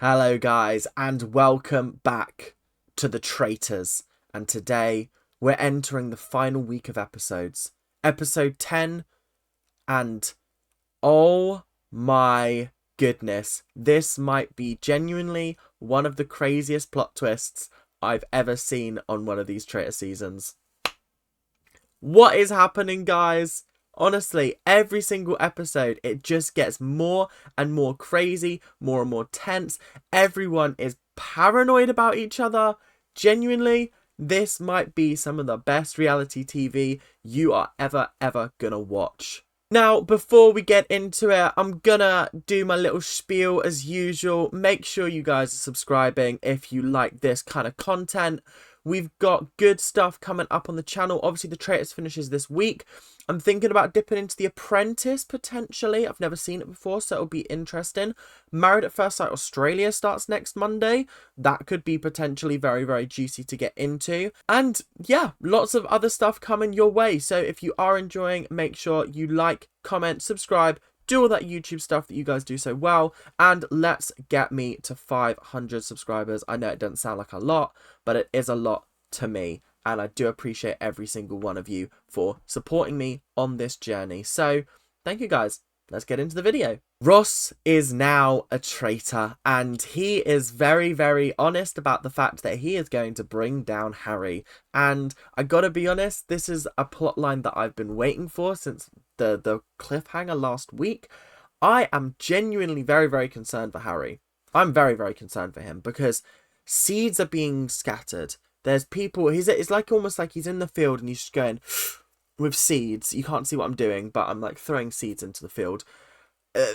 Hello guys and welcome back to the Traitors, and today we're entering the final week of episodes. Episode 10, and oh my goodness, this might be genuinely one of the craziest plot twists I've ever seen on one of these Traitor seasons. What is happening, guys? Honestly, every single episode, it just gets more and more crazy, more and more tense. Everyone is paranoid about each other. Genuinely, this might be some of the best reality TV you are ever gonna watch. Now, before we get into it, I'm gonna do my little spiel as usual. Make sure you guys are subscribing if you like this kind of content. We've got good stuff coming up on the channel. Obviously, the Traitors finishes this week. I'm thinking about dipping into The Apprentice, potentially. I've never seen it before, so it'll be interesting. Married at First Sight Australia starts next Monday. That could be potentially very juicy to get into. And yeah, lots of other stuff coming your way. So if you are enjoying, make sure you like, comment, subscribe, do all that YouTube stuff that you guys do so well, and let's get me to 500 subscribers. I know it doesn't sound like a lot, but it is a lot to me, and I do appreciate every single one of you for supporting me on this journey. So thank you guys. Let's get into the video. Ross is now a traitor, and he is very honest about the fact that he is going to bring down Harry. And I gotta be honest, this is a plotline that I've been waiting for since the cliffhanger last week. I am genuinely very concerned for Harry. I'm very concerned for him because seeds are being scattered. There's people, it's like almost like he's in the field and he's just going with seeds. You can't see what I'm doing, but I'm like throwing seeds into the field.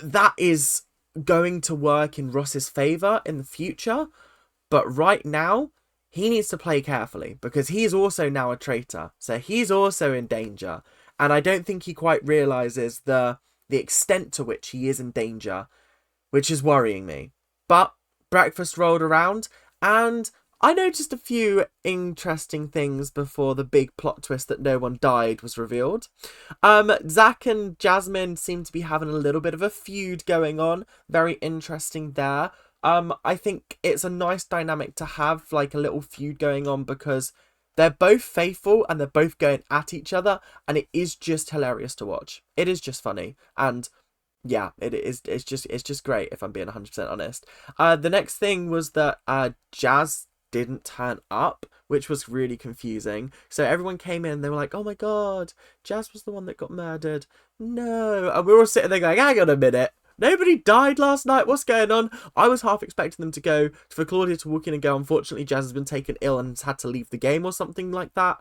That is going to work in Ross's favour in the future, but right now he needs to play carefully because he's also now a traitor, so he's also in danger, and I don't think he quite realises the extent to which he is in danger, which is worrying me. But breakfast rolled around, and I noticed a few interesting things before the big plot twist that no one died was revealed. Zach and Jasmine seem to be having a little bit of a feud going on. Very interesting there. I think it's a nice dynamic to have, like a little feud going on, because they're both faithful and they're both going at each other, and it is just hilarious to watch. It is just funny, and yeah, it's just great, if I'm being 100% honest. The next thing was that Jazz didn't turn up, which was really confusing. So everyone came in, they were like, oh my god, Jazz was the one that got murdered. No. And we were all sitting there going, hang on a minute, nobody died last night, what's going on? I was half expecting them to go, for Claudia to walk in and go, unfortunately Jazz has been taken ill and has had to leave the game or something like that.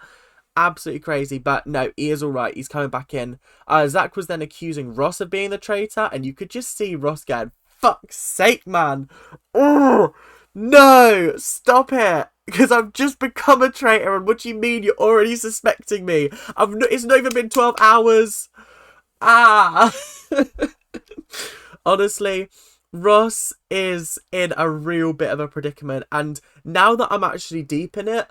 Absolutely crazy, but no, he is alright, he's coming back in. Zach was then accusing Ross of being the traitor, and you could just see Ross going, fuck's sake, man. Oh, no, stop it, because I've just become a traitor, and what do you mean you're already suspecting me? It's not even been 12 hours. Ah. Honestly, Ross is in a real bit of a predicament, and now that I'm actually deep in it,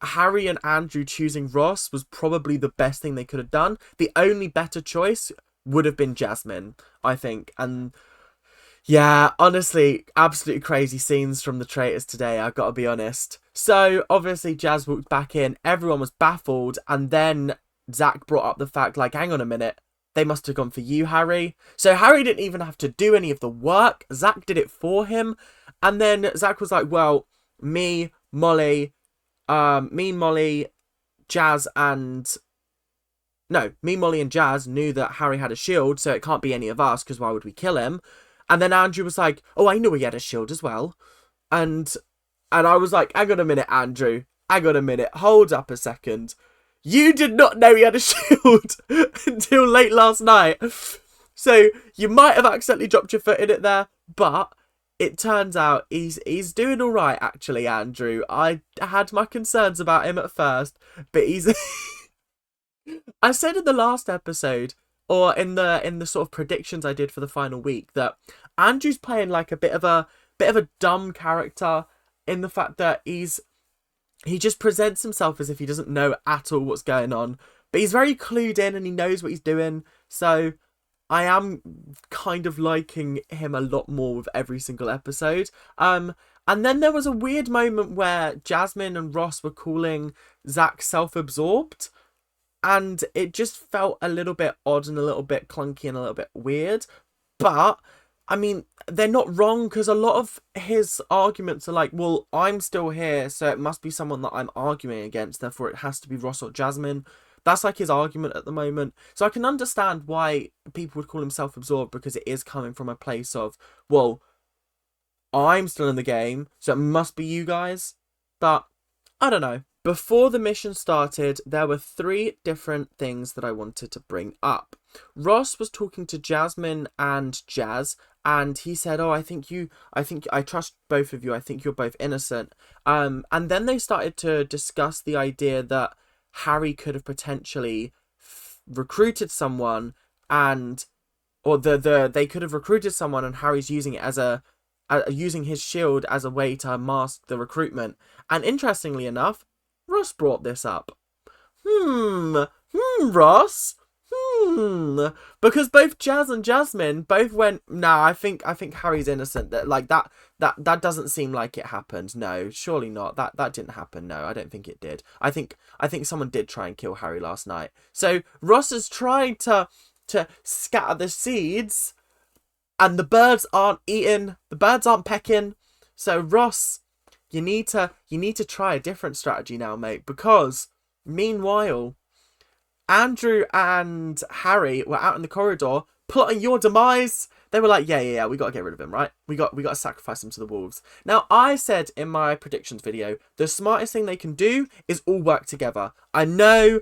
Harry and Andrew choosing Ross was probably the best thing they could have done. The only better choice would have been Jasmine, I think, and yeah, honestly, absolutely crazy scenes from the Traitors today, I've got to be honest. So, obviously, Jazz walked back in, everyone was baffled, and then Zach brought up the fact, like, hang on a minute, they must have gone for you, Harry. So, Harry didn't even have to do any of the work, Zach did it for him, and then Zach was like, well, Molly, Jazz, and... No, Molly, and Jazz knew that Harry had a shield, so it can't be any of us, because why would we kill him? And then Andrew was like, oh, I knew he had a shield as well. And I was like, hang on a minute, Andrew. Hang on a minute. Hold up a second. You did not know he had a shield until late last night. So you might have accidentally dropped your foot in it there. But it turns out he's doing all right, actually, Andrew. I had my concerns about him at first. But he's... I said in the last episode, or in the sort of predictions I did for the final week, that Andrew's playing like a bit of a dumb character, in the fact that he just presents himself as if he doesn't know at all what's going on, but he's very clued in and he knows what he's doing. So I am kind of liking him a lot more with every single episode. And then there was a weird moment where Jasmine and Ross were calling Zach self-absorbed, and it just felt a little bit odd and a little bit clunky and a little bit weird. But I mean, they're not wrong, because a lot of his arguments are like, well, I'm still here, so it must be someone that I'm arguing against, therefore it has to be Ross or Jasmine. That's like his argument at the moment. So I can understand why people would call him self-absorbed, because it is coming from a place of, well, I'm still in the game, so it must be you guys. But I don't know. Before the mission started, there were 3 different things that I wanted to bring up. Ross was talking to Jasmine and Jazz, and he said, oh, I think I trust both of you. I think you're both innocent. And then they started to discuss the idea that Harry could have potentially recruited someone, or they could have recruited someone, and Harry's using it as using his shield as a way to mask the recruitment. And interestingly enough, Ross brought this up. Ross? Because both Jazz and Jasmine both went, nah, I think Harry's innocent. That doesn't seem like it happened. No, surely not. That didn't happen. No, I don't think it did. I think someone did try and kill Harry last night. So Ross is trying to scatter the seeds, and the birds aren't eating, the birds aren't pecking. So Ross, you need to try a different strategy now, mate, because meanwhile, Andrew and Harry were out in the corridor plotting your demise. They were like, yeah, we got to get rid of him, right? We got to sacrifice him to the wolves. Now, I said in my predictions video, the smartest thing they can do is all work together. I know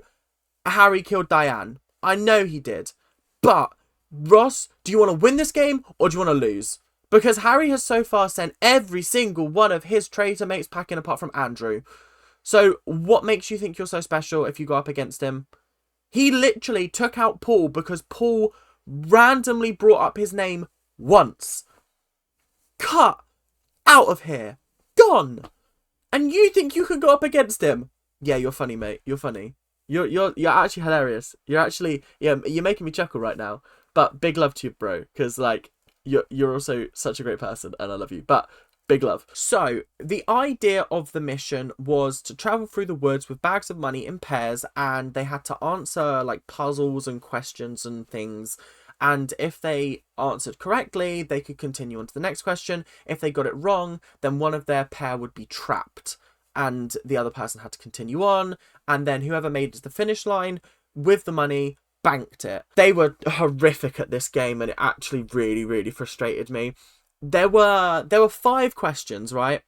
Harry killed Diane. I know he did. But, Ross, do you want to win this game or do you want to lose? Because Harry has so far sent every single one of his traitor mates packing, apart from Andrew. So, what makes you think you're so special if you go up against him? He literally took out Paul because Paul randomly brought up his name once. Cut. Out of here. Gone. And you think you can go up against him? Yeah, you're funny, mate. You're funny. You're actually hilarious. You're making me chuckle right now. But big love to you, bro. Because, like, you're also such a great person and I love you. But big love. So, the idea of the mission was to travel through the woods with bags of money in pairs, and they had to answer, like, puzzles and questions and things. And if they answered correctly, they could continue on to the next question. If they got it wrong, then one of their pair would be trapped, and the other person had to continue on. And then whoever made it to the finish line with the money banked it. They were horrific at this game, and it actually really, really frustrated me. There were 5 questions, right?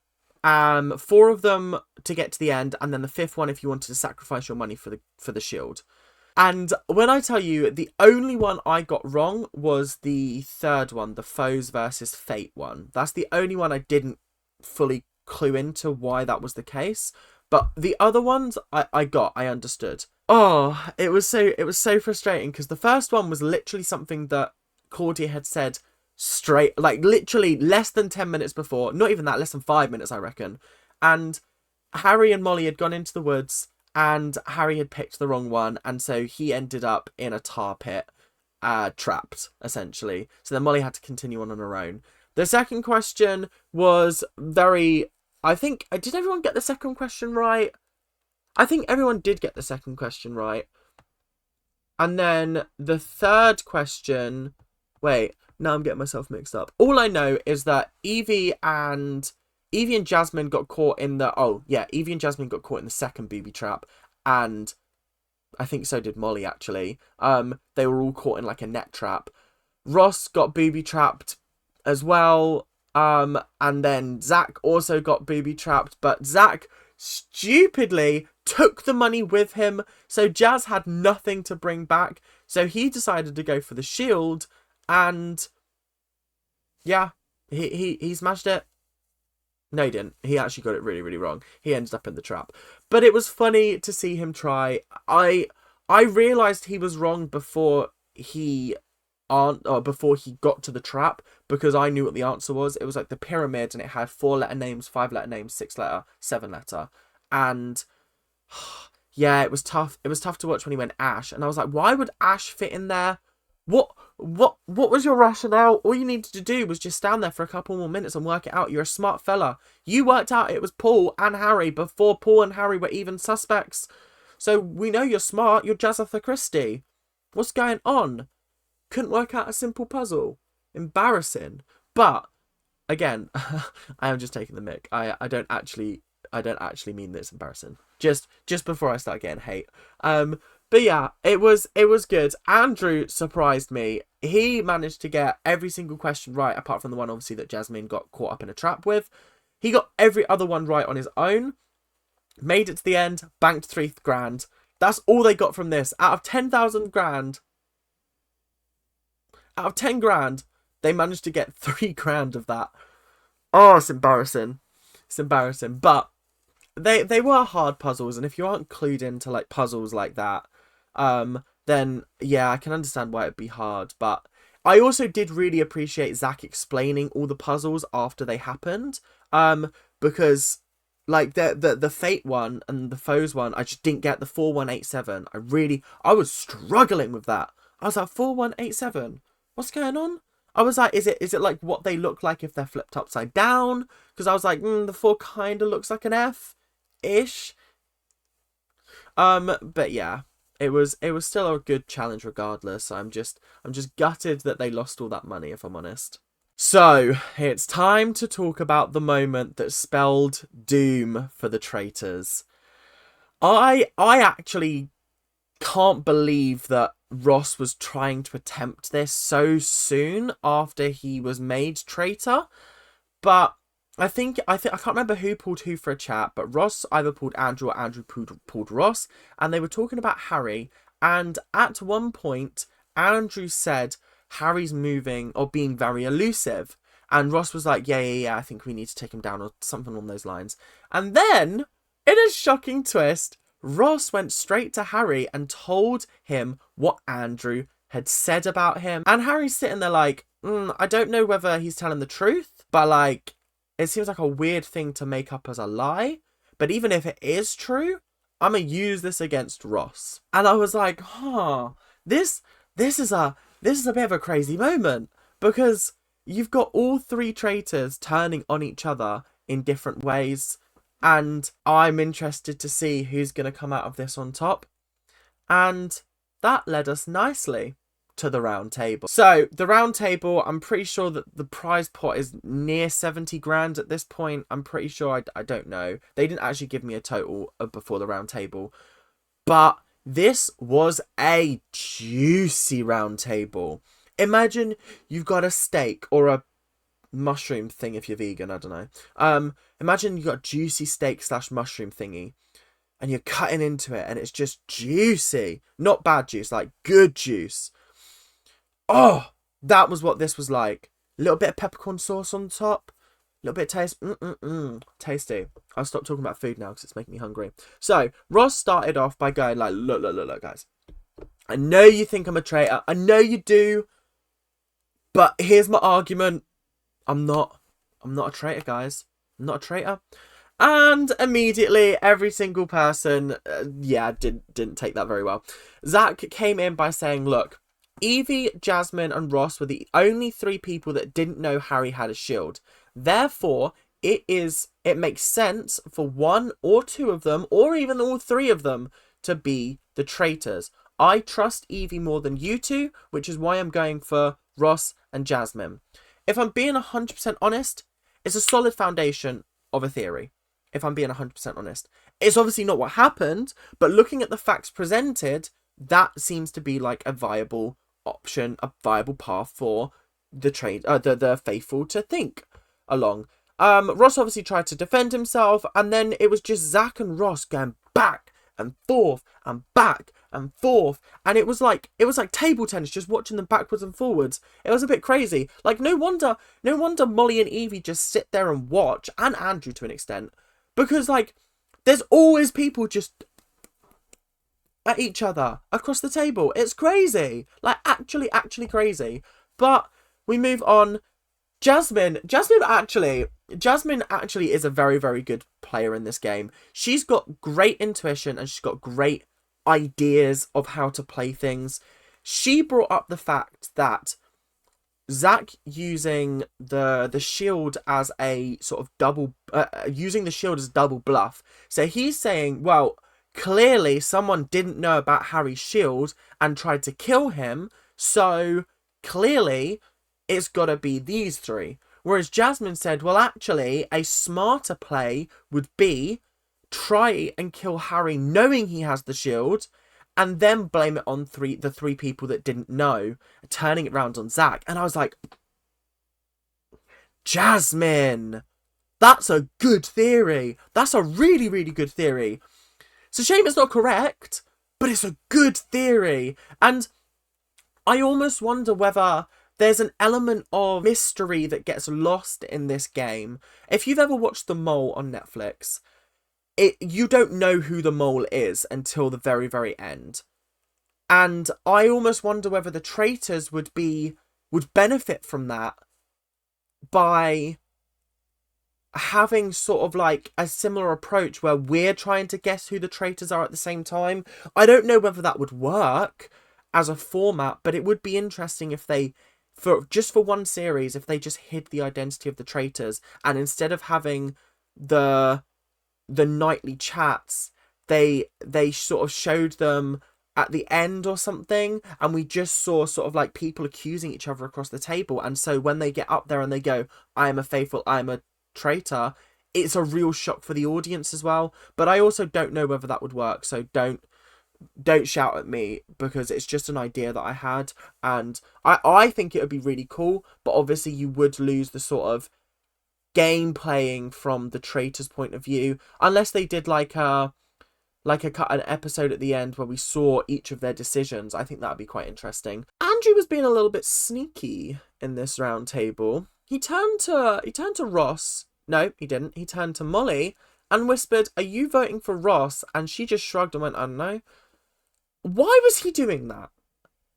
4 of them to get to the end, and then the 5th one if you wanted to sacrifice your money for the shield. And when I tell you, the only one I got wrong was the 3rd one, the foes versus fate one. That's the only one I didn't fully clue into why that was the case. But the other ones I understood. Oh, it was so frustrating, because the first one was literally something that Cordy had said straight, like, literally less than 10 minutes before. Not even that, less than 5 minutes, I reckon. And Harry and Molly had gone into the woods, and Harry had picked the wrong one, and so he ended up in a tar pit, trapped, essentially. So then Molly had to continue on her own. The second question was very... I think... Did everyone get the second question right? I think everyone did get the second question right. And then the third question... Wait, now I'm getting myself mixed up. All I know is that Evie and Jasmine got caught in the... Oh, yeah, Evie and Jasmine got caught in the second booby trap. And I think so did Molly, actually. They were all caught in, like, a net trap. Ross got booby trapped as well. And then Zach also got booby trapped. But Zach stupidly took the money with him. So Jazz had nothing to bring back. So he decided to go for the shield. And yeah, he smashed it. No, he didn't. He actually got it really, really wrong. He ended up in the trap. But it was funny to see him try. I realised he was wrong before he got to the trap, because I knew what the answer was. It was like the pyramid, and it had 4-letter names, 5-letter names, 6-letter, 7-letter. And yeah, it was tough. It was tough to watch when he went Ash. And I was like, why would Ash fit in there? What was your rationale? All you needed to do was just stand there for a couple more minutes and work it out. You're a smart fella. You worked out it was Paul and Harry before Paul and Harry were even suspects. So we know you're smart. You're Jazatha Christie. What's going on? Couldn't work out a simple puzzle. Embarrassing. But again, I am just taking the mick. I don't actually mean that it's embarrassing. Just before I start getting hate. But yeah, it was good. Andrew surprised me. He managed to get every single question right, apart from the one obviously that Jasmine got caught up in a trap with. He got every other one right on his own. Made it to the end, banked 3 grand. That's all they got from this. Out of 10,000 grand, out of 10 grand, they managed to get 3 grand of that. Oh, it's embarrassing. It's embarrassing. But they were hard puzzles, and if you aren't clued into like puzzles like that, then yeah, I can understand why it'd be hard. But I also did really appreciate Zach explaining all the puzzles after they happened, because like the fate one and the foes one, I just didn't get the 4187. I was struggling with that. I was like, 4187, what's going on? I was like, is it like what they look like if they're flipped upside down? Because I was like, the 4 kind of looks like an F ish. But yeah, it was still a good challenge regardless. I'm just gutted that they lost all that money, if I'm honest. So it's time to talk about the moment that spelled doom for the traitors. I actually can't believe that Ross was trying to attempt this so soon after he was made traitor. But I can't remember who pulled who for a chat, but Ross either pulled Andrew or Andrew pulled Ross, and they were talking about Harry. And at one point, Andrew said Harry's moving or being very elusive, and Ross was like, yeah, I think we need to take him down, or something along those lines. And then, in a shocking twist, Ross went straight to Harry and told him what Andrew had said about him. And Harry's sitting there like, I don't know whether he's telling the truth, but like, it seems like a weird thing to make up as a lie. But even if it is true, I'm going to use this against Ross. And I was like, this is a bit of a crazy moment, because you've got all 3 traitors turning on each other in different ways. And I'm interested to see who's going to come out of this on top. And that led us nicely to the round table. So the round table, I'm pretty sure that the prize pot is near 70 grand at this point. I'm pretty sure. I don't know. They didn't actually give me a total before the round table. But this was a juicy round table. Imagine you've got a steak or a mushroom thing if you're vegan, I don't know. Imagine you got a juicy steak / mushroom thingy, and you're cutting into it, and it's just juicy. Not bad juice, like good juice. Oh, that was what this was like. A little bit of peppercorn sauce on top. A little bit of taste. Tasty. I'll stop talking about food now because it's making me hungry. So, Ross started off by going like, look, guys. I know you think I'm a traitor. I know you do. But here's my argument. I'm not a traitor, guys. I'm not a traitor. And immediately, every single person, didn't take that very well. Zach came in by saying, look, Evie, Jasmine, and Ross were the only 3 people that didn't know Harry had a shield. Therefore, it makes sense for 1 or 2 of them, or even all 3 of them, to be the traitors. I trust Evie more than you 2, which is why I'm going for Ross and Jasmine. If I'm being 100% honest, it's a solid foundation of a theory. If I'm being 100% honest. It's obviously not what happened, but looking at the facts presented, that seems to be like a viable option, a viable path for the faithful to think along. Ross obviously tried to defend himself, and then it was just Zach and Ross going back and forth and back and forth, and it was like table tennis, just watching them backwards and forwards. It was a bit crazy. Like, no wonder Molly and Evie just sit there and watch, and Andrew to an extent, because like there's always people just at each other across the table. It's crazy, like actually crazy. But we move on. Jasmine actually is a very, very good player in this game. She's got great intuition and she's got great ideas of how to play things. she brought up the fact that Zach using the shield as a sort of double, using the shield as double bluff. So he's saying, well, clearly someone didn't know about Harry's shield and tried to kill him, so clearly it's got to be these three. Whereas Jasmine said, well, actually, a smarter play would be try and kill Harry knowing he has the shield, and then blame it on the three people that didn't know, turning it round on Zach. And I was like, Jasmine, that's a good theory. That's a really, really good theory. It's a shame it's not correct, but it's a good theory. And I almost wonder whether there's an element of mystery that gets lost in this game. If you've ever watched The Mole on Netflix, you don't know who the mole is until the very, very end. And I almost wonder whether the traitors would benefit from that by having sort of like a similar approach where we're trying to guess who the traitors are at the same time. I don't know whether that would work as a format, but it would be interesting if they, for one series, if they just hid the identity of the traitors, and instead of having the nightly chats, they sort of showed them at the end or something, and we just saw sort of like people accusing each other across the table. And so when they get up there and they go, I am a traitor, it's a real shock for the audience as well. But I also don't know whether that would work, so don't shout at me, because it's just an idea that I had, and I think it would be really cool, but obviously you would lose the sort of game playing from the traitors' point of view, unless they did like an episode at the end where we saw each of their decisions. I think that would be quite interesting. Andrew was being a little bit sneaky in this round table. He turned to Ross. No, he didn't. He turned to Molly and whispered, "Are you voting for Ross?" And she just shrugged and went, "I don't know." Why was he doing that?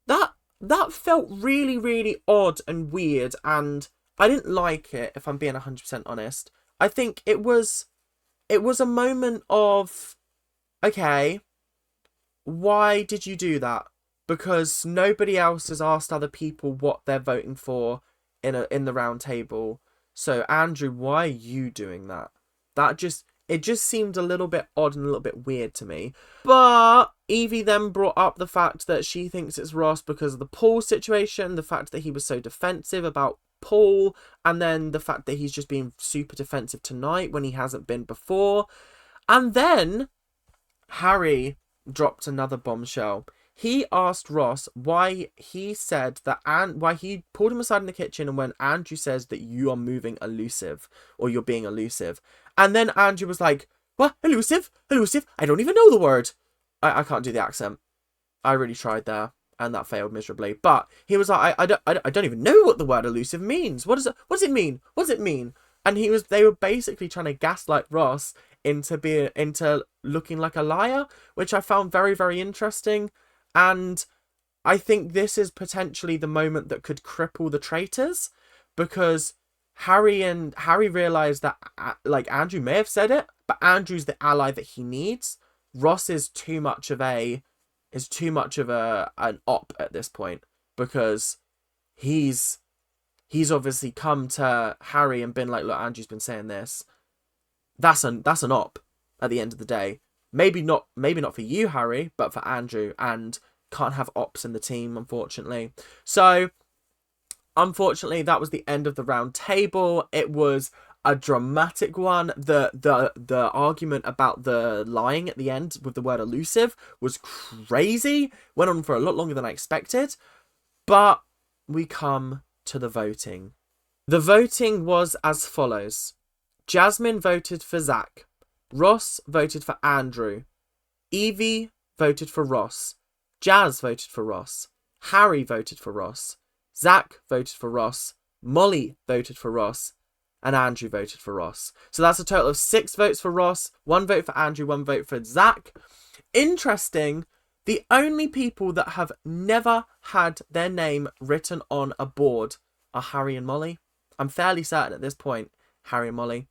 That felt really, really odd and weird, and I didn't like it, if I'm being 100% honest. I think it was a moment of, okay, why did you do that? Because nobody else has asked other people what they're voting for in the round table. So Andrew, why are you doing that? It just seemed a little bit odd and a little bit weird to me. But Evie then brought up the fact that she thinks it's Ross because of the Paul situation, the fact that he was so defensive about Paul, and then the fact that he's just being super defensive tonight when he hasn't been before. And then Harry dropped another bombshell. He asked Ross why he said that, and why he pulled him aside in the kitchen and when Andrew says that you are moving elusive, or you're being elusive. And then Andrew was like, what? Elusive? Elusive? I don't even know the word. I can't do the accent. I really tried there, and that failed miserably. But he was like, I don't even know what the word elusive means. What does it mean? What does it mean? And they were basically trying to gaslight Ross into looking like a liar, which I found very, very interesting. And I think this is potentially the moment that could cripple the traitors, because Harry realized that, like, Andrew may have said it, but Andrew's the ally that he needs. Ross is too much of an op at this point, because he's obviously come to Harry and been like, look, Andrew's been saying this. That's an op at the end of the day. Maybe not for you, Harry, but for Andrew, and can't have ops in the team, unfortunately. So, unfortunately, that was the end of the round table. It was a dramatic one. The argument about the lying at the end with the word elusive was crazy. Went on for a lot longer than I expected. But we come to the voting. The voting was as follows. Jasmine voted for Zach. Ross voted for Andrew. Evie voted for Ross. Jazz voted for Ross. Harry voted for Ross. Zach voted for Ross. Molly voted for Ross. And Andrew voted for Ross. So that's a total of 6 votes for Ross, 1 vote for Andrew, 1 vote for Zach. Interesting, the only people that have never had their name written on a board are Harry and Molly. I'm fairly certain at this point, Harry and Molly.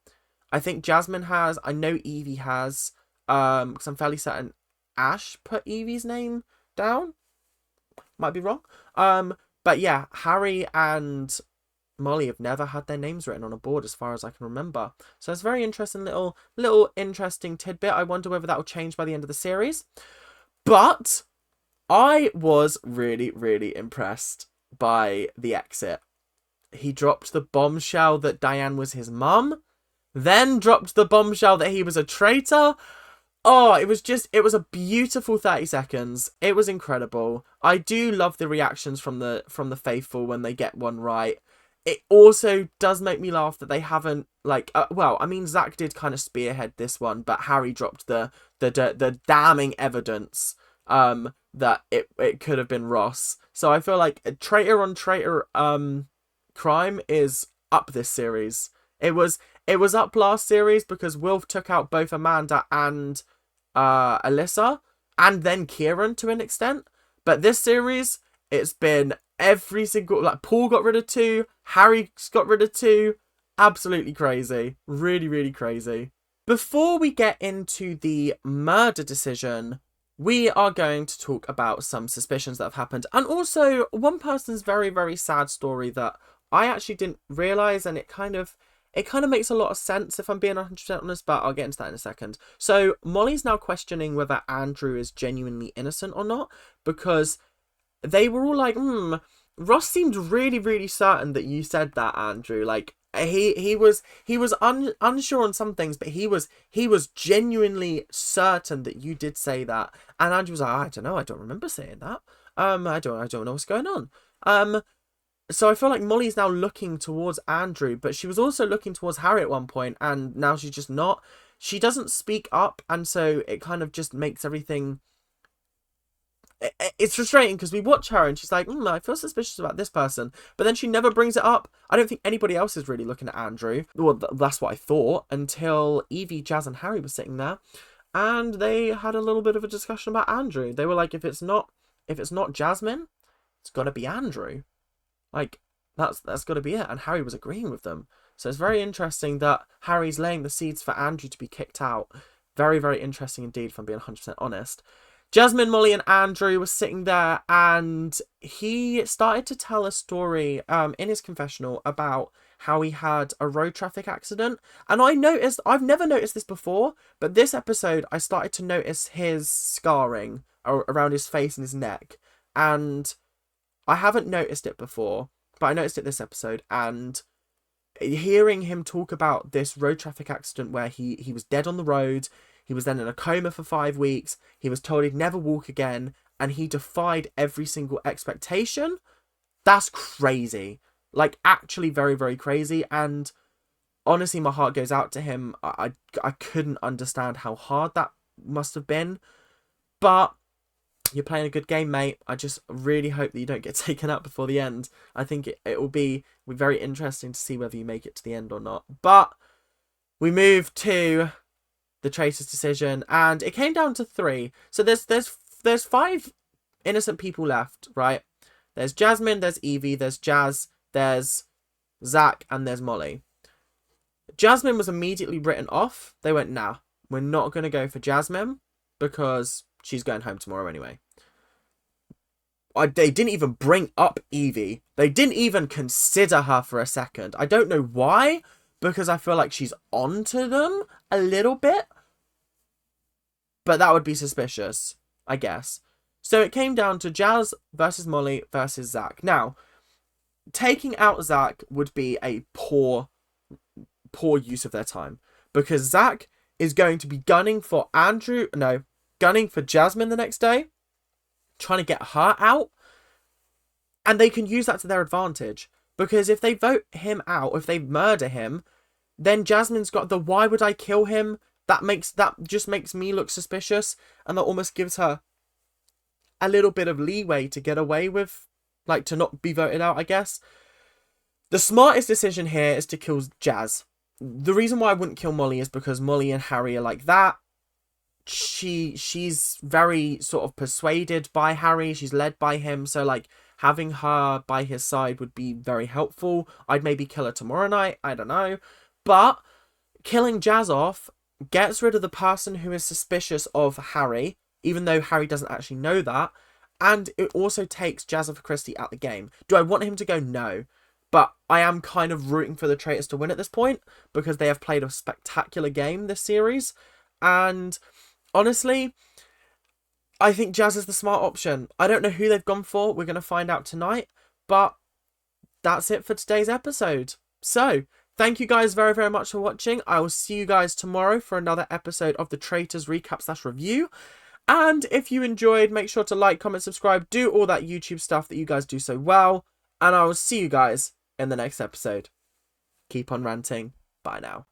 I think Jasmine has. I know Evie has. Because I'm fairly certain Ash put Evie's name down. Might be wrong. But yeah, Harry and Molly have never had their names written on a board as far as I can remember. So it's a very interesting little interesting tidbit. I wonder whether that will change by the end of the series. But I was really, really impressed by the exit. He dropped the bombshell that Diane was his mum, then dropped the bombshell that he was a traitor. Oh, it was a beautiful 30 seconds. It was incredible. I do love the reactions from the faithful when they get one right. It also does make me laugh that they haven't, like, well, I mean, Zach did kind of spearhead this one, but Harry dropped the damning evidence that it could have been Ross. So I feel like a traitor on traitor crime is up this series. It was up last series because Wilf took out both Amanda and Alyssa, and then Kieran to an extent. But this series, it's been every single, like, Paul got rid of 2, Harry's got rid of 2. Absolutely crazy. Really, really crazy. Before we get into the murder decision, we are going to talk about some suspicions that have happened, and also one person's very, very sad story that I actually didn't realise, and it kind of makes a lot of sense if I'm being 100% honest, but I'll get into that in a second. So Molly's now questioning whether Andrew is genuinely innocent or not, because they were all like, Ross seemed really, really certain that you said that, Andrew. Like, he was unsure on some things, but he was genuinely certain that you did say that. And Andrew was like, I don't know, I don't remember saying that. I don't know what's going on. So I feel like Molly's now looking towards Andrew, but she was also looking towards Harry at one point, and now she's just not. She doesn't speak up, and so it kind of just makes everything... It's frustrating because we watch her and she's like, I feel suspicious about this person, but then she never brings it up. I don't think anybody else is really looking at Andrew. Well, that's what I thought, until Evie, Jazz and Harry were sitting there and they had a little bit of a discussion about Andrew. They were like, if it's not Jasmine, it's got to be Andrew. Like, that's got to be it. And Harry was agreeing with them. So it's very interesting that Harry's laying the seeds for Andrew to be kicked out. Very, very interesting indeed, if I'm being 100% honest. Jasmine, Molly and Andrew were sitting there, and he started to tell a story in his confessional about how he had a road traffic accident. And I noticed, I've never noticed this before, but this episode I started to notice his scarring around his face and his neck. And I haven't noticed it before, but I noticed it this episode. And hearing him talk about this road traffic accident where he was dead on the road, he was then in a coma for 5 weeks, he was told he'd never walk again, and he defied every single expectation. That's crazy. Like, actually very, very crazy. And honestly, my heart goes out to him. I couldn't understand how hard that must have been. But you're playing a good game, mate. I just really hope that you don't get taken out before the end. I think it will be very interesting to see whether you make it to the end or not. But we move to the Traitors' decision, and it came down to 3. So there's 5 innocent people left, right? There's Jasmine, there's Evie, there's Jazz, there's Zach, and there's Molly. Jasmine was immediately written off. They went, nah, we're not going to go for Jasmine because she's going home tomorrow anyway. They didn't even bring up Evie. They didn't even consider her for a second. I don't know why, because I feel like she's onto them a little bit. But that would be suspicious, I guess. So it came down to Jazz versus Molly versus Zach. Now, taking out Zach would be a poor use of their time, because Zach is going to be gunning for Jasmine the next day, trying to get her out, and they can use that to their advantage, because if they vote him out, if they murder him, then Jasmine's got the why would I kill him? That just makes me look suspicious, and that almost gives her a little bit of leeway to get away with, like, to not be voted out, I guess. The smartest decision here is to kill Jazz. The reason why I wouldn't kill Molly is because Molly and Harry are like that. She's very sort of persuaded by Harry. She's led by him. So, like, having her by his side would be very helpful. I'd maybe kill her tomorrow night. I don't know. But killing Jazz off gets rid of the person who is suspicious of Harry, even though Harry doesn't actually know that. And it also takes Jazza Christie out the game. Do I want him to go? No. But I am kind of rooting for the Traitors to win at this point because they have played a spectacular game this series. And honestly, I think Jazz is the smart option. I don't know who they've gone for. We're going to find out tonight. But that's it for today's episode. So, thank you guys very, very much for watching. I will see you guys tomorrow for another episode of the Traitors recap / review. And if you enjoyed, make sure to like, comment, subscribe, do all that YouTube stuff that you guys do so well. And I will see you guys in the next episode. Keep on ranting. Bye now.